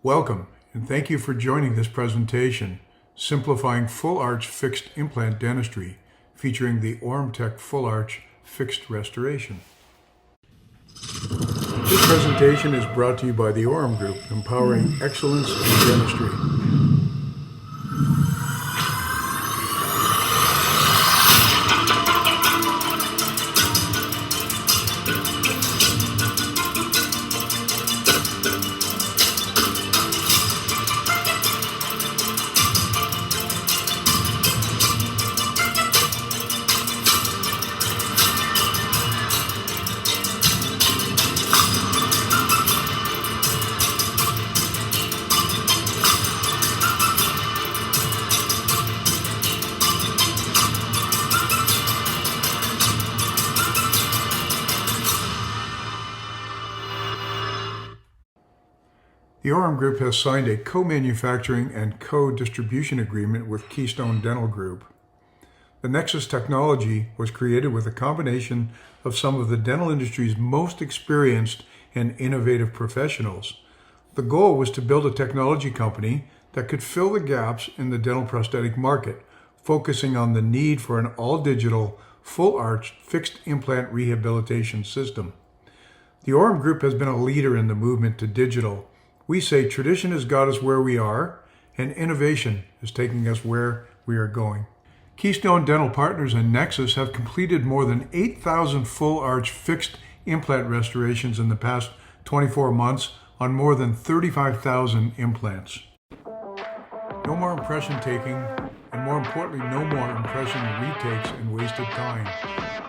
Welcome, and thank you for joining this presentation, Simplifying Full Arch Fixed Implant Dentistry, featuring the AurumTek Full Arch Fixed Restoration. This presentation is brought to you by the Aurum Group, empowering excellence in dentistry. The Aurum Group has signed a co-manufacturing and co-distribution agreement with Keystone Dental Group. The Nexus technology was created with a combination of some of the dental industry's most experienced and innovative professionals. The goal was to build a technology company that could fill the gaps in the dental prosthetic market, focusing on the need for an all-digital, full-arch, fixed implant rehabilitation system. The Aurum Group has been a leader in the movement to digital. We say tradition has got us where we are, and innovation is taking us where we are going. Keystone Dental Partners and Nexus have completed more than 8,000 full-arch fixed implant restorations in the past 24 months on more than 35,000 implants. No more impression taking, and more importantly, no more impression retakes and wasted time.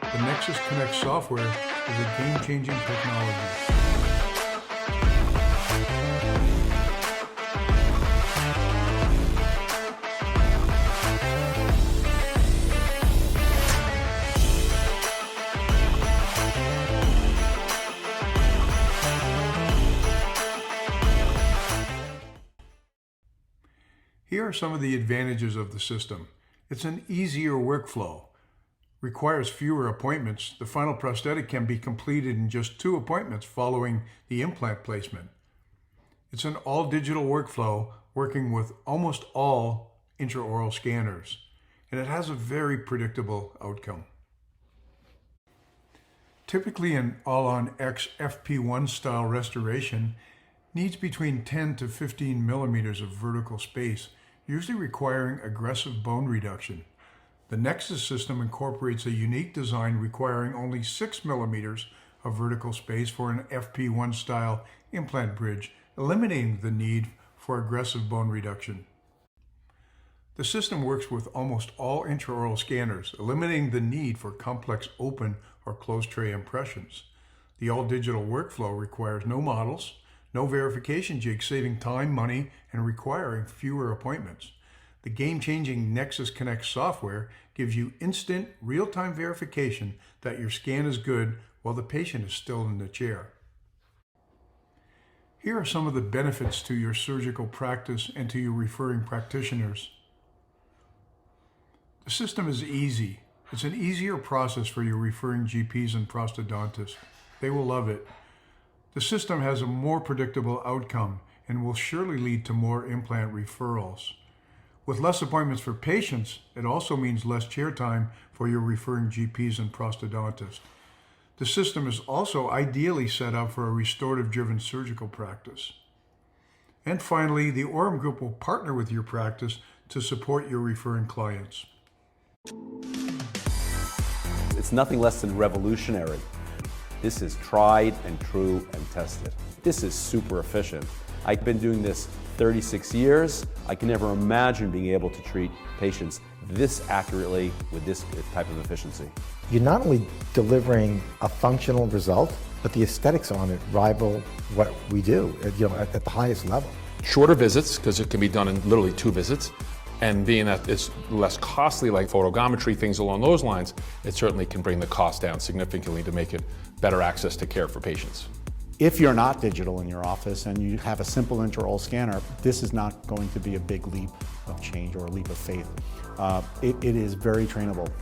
The Nexus Connect software is a game-changing technology. Here are some of the advantages of the system. It's an easier workflow, requires fewer appointments. The final prosthetic can be completed in just 2 appointments following the implant placement. It's an all-digital workflow working with almost all intraoral scanners, and it has a very predictable outcome. Typically, an all-on-X FP1 style restoration needs between 10 to 15 millimeters of vertical space, usually requiring aggressive bone reduction. The Nexus system incorporates a unique design requiring only 6 millimeters of vertical space for an FP1 style implant bridge, eliminating the need for aggressive bone reduction. The system works with almost all intraoral scanners, eliminating the need for complex open or closed tray impressions. The all-digital workflow requires no models, no verification jigs, saving time, money, and requiring fewer appointments. The game-changing Nexus Connect software gives you instant, real-time verification that your scan is good while the patient is still in the chair. Here are some of the benefits to your surgical practice and to your referring practitioners. The system is easy. It's an easier process for your referring GPs and prosthodontists. They will love it. The system has a more predictable outcome and will surely lead to more implant referrals. With less appointments for patients, it also means less chair time for your referring GPs and prosthodontists. The system is also ideally set up for a restorative-driven surgical practice. And finally, the Aurum Group will partner with your practice to support your referring clients. It's nothing less than revolutionary. This is tried and true and tested. This is super efficient. I've been doing this 36 years. I can never imagine being able to treat patients this accurately with this type of efficiency. You're not only delivering a functional result, but the aesthetics on it rival what we do at the highest level. Shorter visits, because it can be done in literally 2 visits. And being that it's less costly, like photogrammetry, things along those lines, it certainly can bring the cost down significantly to make it better access to care for patients. If you're not digital in your office and you have a simple intraoral scanner, this is not going to be a big leap of change or a leap of faith. It is very trainable.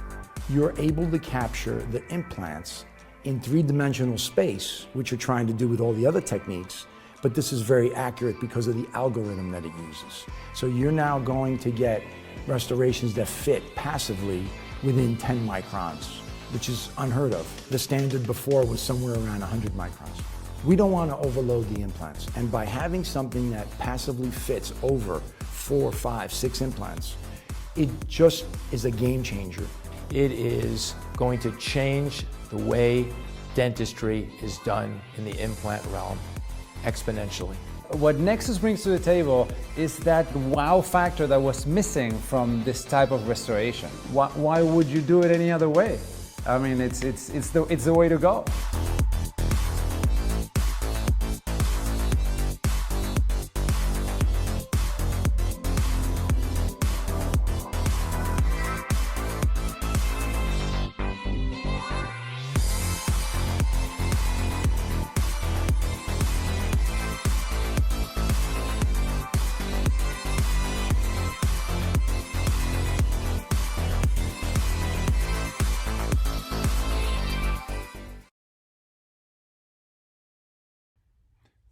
You're able to capture the implants in 3-dimensional space, which you're trying to do with all the other techniques, but this is very accurate because of the algorithm that it uses. So you're now going to get restorations that fit passively within 10 microns, which is unheard of. The standard before was somewhere around 100 microns. We don't want to overload the implants, and by having something that passively fits over 4, 5, 6 implants, it just is a game changer. It is going to change the way dentistry is done in the implant realm exponentially. What Nexus brings to the table is that wow factor that was missing from this type of restoration. Why would you do it any other way? I mean, it's the way to go.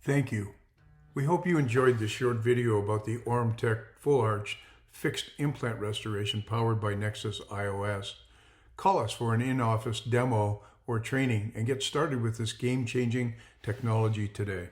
Thank you. We hope you enjoyed this short video about the AurumTek Full Arch Fixed Implant Restoration powered by Nexus iOS. Call us for an in-office demo or training and get started with this game-changing technology today.